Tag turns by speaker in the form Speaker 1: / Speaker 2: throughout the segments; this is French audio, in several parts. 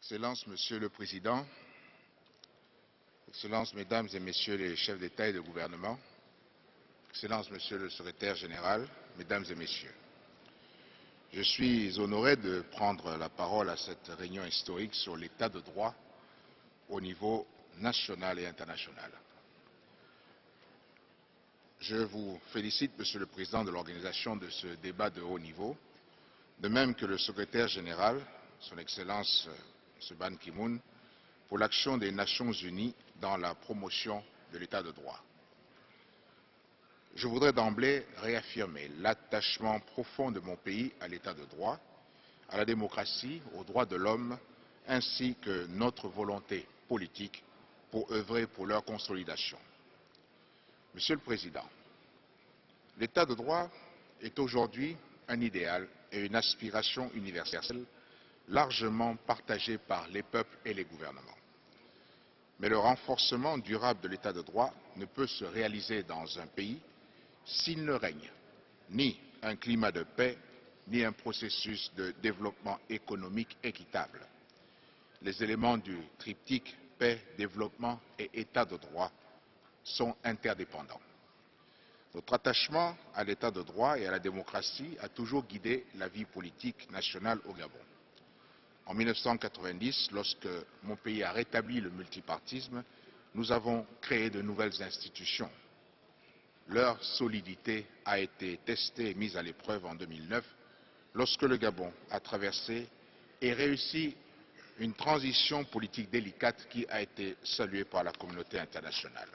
Speaker 1: Excellences, Monsieur le Président, Excellences, Mesdames et Messieurs les chefs d'État et de gouvernement, Excellences, Monsieur le Secrétaire général, Mesdames et Messieurs, je suis honoré de prendre la parole à cette réunion historique sur l'état de droit au niveau national et international. Je vous félicite, Monsieur le Président, de l'organisation de ce débat de haut niveau, de même que le Secrétaire général, Son Excellence M. Ban Ki-moon, pour l'action des Nations Unies dans la promotion de l'état de droit. Je voudrais d'emblée réaffirmer l'attachement profond de mon pays à l'état de droit, à la démocratie, aux droits de l'homme, ainsi que notre volonté politique pour œuvrer pour leur consolidation. Monsieur le Président, l'état de droit est aujourd'hui un idéal et une aspiration universelle largement partagée par les peuples et les gouvernements. Mais le renforcement durable de l'état de droit ne peut se réaliser dans un pays s'il ne règne ni un climat de paix, ni un processus de développement économique équitable. Les éléments du triptyque paix, développement et état de droit sont interdépendants. Notre attachement à l'état de droit et à la démocratie a toujours guidé la vie politique nationale au Gabon. En 1990, lorsque mon pays a rétabli le multipartisme, nous avons créé de nouvelles institutions. Leur solidité a été testée et mise à l'épreuve en 2009, lorsque le Gabon a traversé et réussi une transition politique délicate qui a été saluée par la communauté internationale.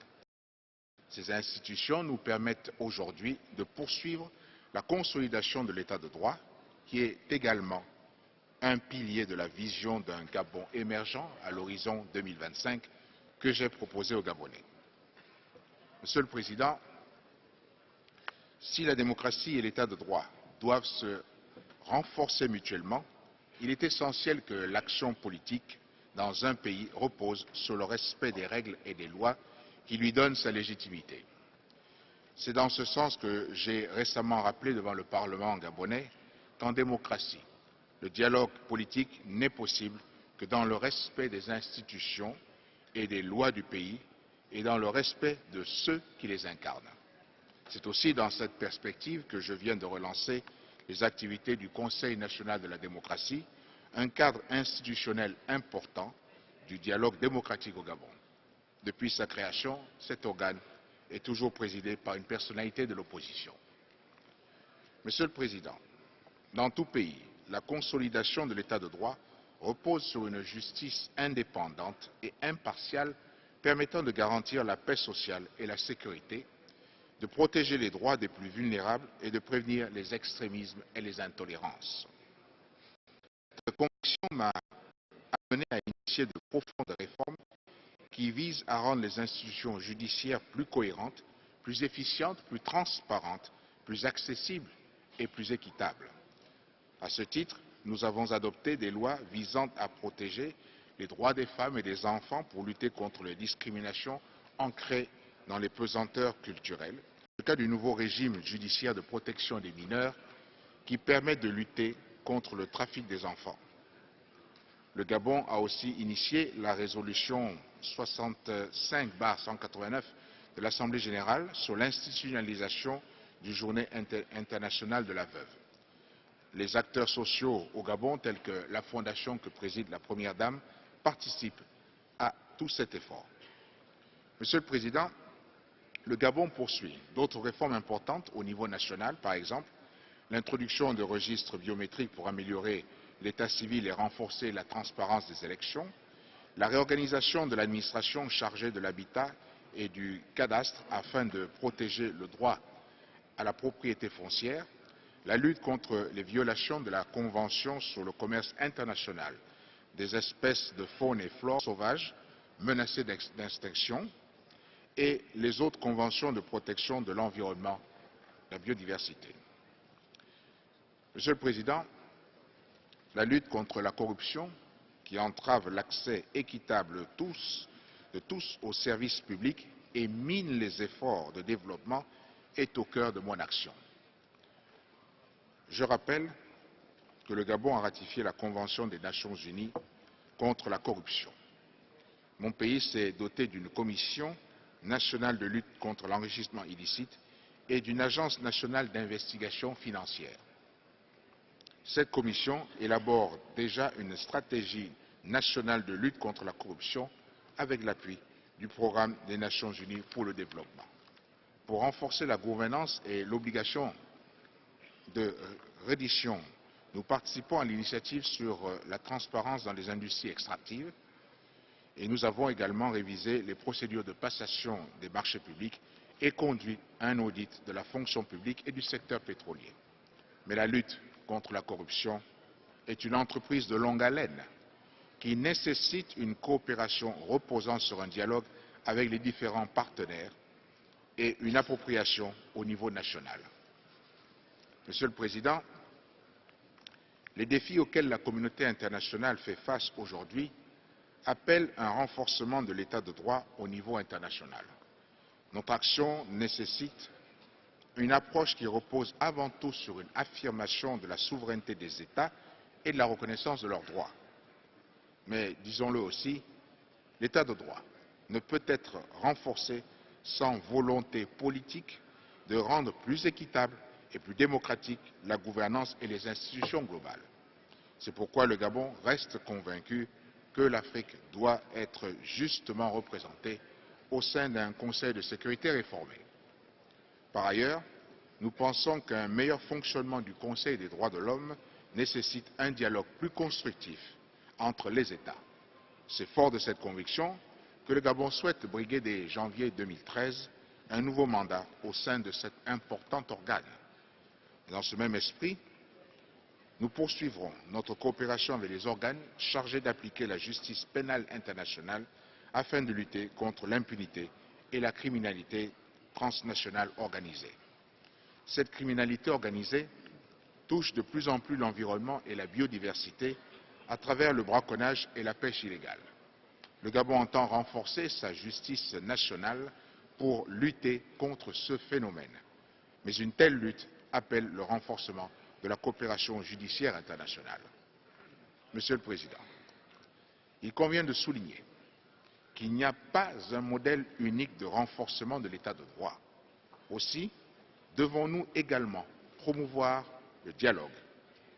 Speaker 1: Ces institutions nous permettent aujourd'hui de poursuivre la consolidation de l'état de droit, qui est également un pilier de la vision d'un Gabon émergent à l'horizon 2025 que j'ai proposé aux Gabonais. Monsieur le Président, si la démocratie et l'état de droit doivent se renforcer mutuellement, il est essentiel que l'action politique dans un pays repose sur le respect des règles et des lois qui lui donnent sa légitimité. C'est dans ce sens que j'ai récemment rappelé devant le Parlement gabonais qu'en démocratie, le dialogue politique n'est possible que dans le respect des institutions et des lois du pays et dans le respect de ceux qui les incarnent. C'est aussi dans cette perspective que je viens de relancer les activités du Conseil national de la démocratie, un cadre institutionnel important du dialogue démocratique au Gabon. Depuis sa création, cet organe est toujours présidé par une personnalité de l'opposition. Monsieur le Président, dans tout pays, la consolidation de l'état de droit repose sur une justice indépendante et impartiale permettant de garantir la paix sociale et la sécurité, de protéger les droits des plus vulnérables et de prévenir les extrémismes et les intolérances. Cette conviction m'a amené à initier de profondes réformes qui visent à rendre les institutions judiciaires plus cohérentes, plus efficientes, plus transparentes, plus accessibles et plus équitables. À ce titre, nous avons adopté des lois visant à protéger les droits des femmes et des enfants pour lutter contre les discriminations ancrées dans les pesanteurs culturelles, le cas du nouveau régime judiciaire de protection des mineurs qui permet de lutter contre le trafic des enfants. Le Gabon a aussi initié la résolution 65/189 de l'Assemblée générale sur l'institutionnalisation du Journée internationale de la veuve. Les acteurs sociaux au Gabon, tels que la fondation que préside la Première Dame, participent à tout cet effort. Monsieur le Président, le Gabon poursuit d'autres réformes importantes au niveau national, par exemple l'introduction de registres biométriques pour améliorer l'état civil et renforcer la transparence des élections, la réorganisation de l'administration chargée de l'habitat et du cadastre afin de protéger le droit à la propriété foncière, la lutte contre les violations de la Convention sur le commerce international des espèces de faune et flore sauvages menacées d'extinction et les autres conventions de protection de l'environnement, la biodiversité. Monsieur le Président, la lutte contre la corruption qui entrave l'accès équitable de tous aux services publics et mine les efforts de développement est au cœur de mon action. Je rappelle que le Gabon a ratifié la Convention des Nations Unies contre la corruption. Mon pays s'est doté d'une commission nationale de lutte contre l'enrichissement illicite et d'une agence nationale d'investigation financière. Cette commission élabore déjà une stratégie nationale de lutte contre la corruption avec l'appui du programme des Nations Unies pour le développement. Pour renforcer la gouvernance et l'obligation de reddition, nous participons à l'initiative sur la transparence dans les industries extractives et nous avons également révisé les procédures de passation des marchés publics et conduit un audit de la fonction publique et du secteur pétrolier. Mais la lutte contre la corruption est une entreprise de longue haleine qui nécessite une coopération reposant sur un dialogue avec les différents partenaires et une appropriation au niveau national. Monsieur le Président, les défis auxquels la communauté internationale fait face aujourd'hui appellent un renforcement de l'état de droit au niveau international. Notre action nécessite une approche qui repose avant tout sur une affirmation de la souveraineté des États et de la reconnaissance de leurs droits. Mais, disons-le aussi, l'état de droit ne peut être renforcé sans volonté politique de rendre plus équitable et plus démocratique la gouvernance et les institutions globales. C'est pourquoi le Gabon reste convaincu que l'Afrique doit être justement représentée au sein d'un Conseil de sécurité réformé. Par ailleurs, nous pensons qu'un meilleur fonctionnement du Conseil des droits de l'homme nécessite un dialogue plus constructif entre les États. C'est fort de cette conviction que le Gabon souhaite briguer dès janvier 2013 un nouveau mandat au sein de cet important organe. Et dans ce même esprit, nous poursuivrons notre coopération avec les organes chargés d'appliquer la justice pénale internationale afin de lutter contre l'impunité et la criminalité transnationale organisée. Cette criminalité organisée touche de plus en plus l'environnement et la biodiversité à travers le braconnage et la pêche illégale. Le Gabon entend renforcer sa justice nationale pour lutter contre ce phénomène. Mais une telle lutte appelle le renforcement de la coopération judiciaire internationale. Monsieur le Président, il convient de souligner qu'il n'y a pas un modèle unique de renforcement de l'état de droit. Aussi, devons-nous également promouvoir le dialogue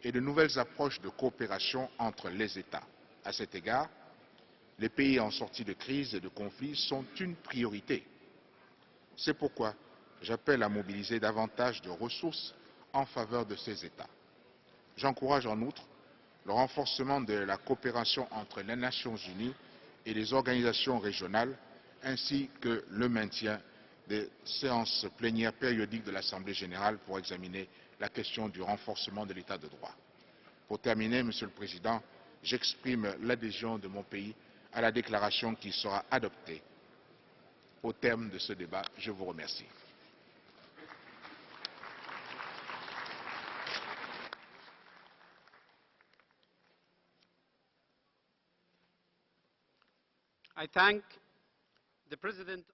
Speaker 1: et de nouvelles approches de coopération entre les États. À cet égard, les pays en sortie de crise et de conflits sont une priorité. C'est pourquoi j'appelle à mobiliser davantage de ressources en faveur de ces États. J'encourage en outre le renforcement de la coopération entre les Nations Unies et les organisations régionales, ainsi que le maintien des séances plénières périodiques de l'Assemblée générale pour examiner la question du renforcement de l'état de droit. Pour terminer, Monsieur le Président, j'exprime l'adhésion de mon pays à la déclaration qui sera adoptée au terme de ce débat. Je vous remercie.
Speaker 2: I thank the President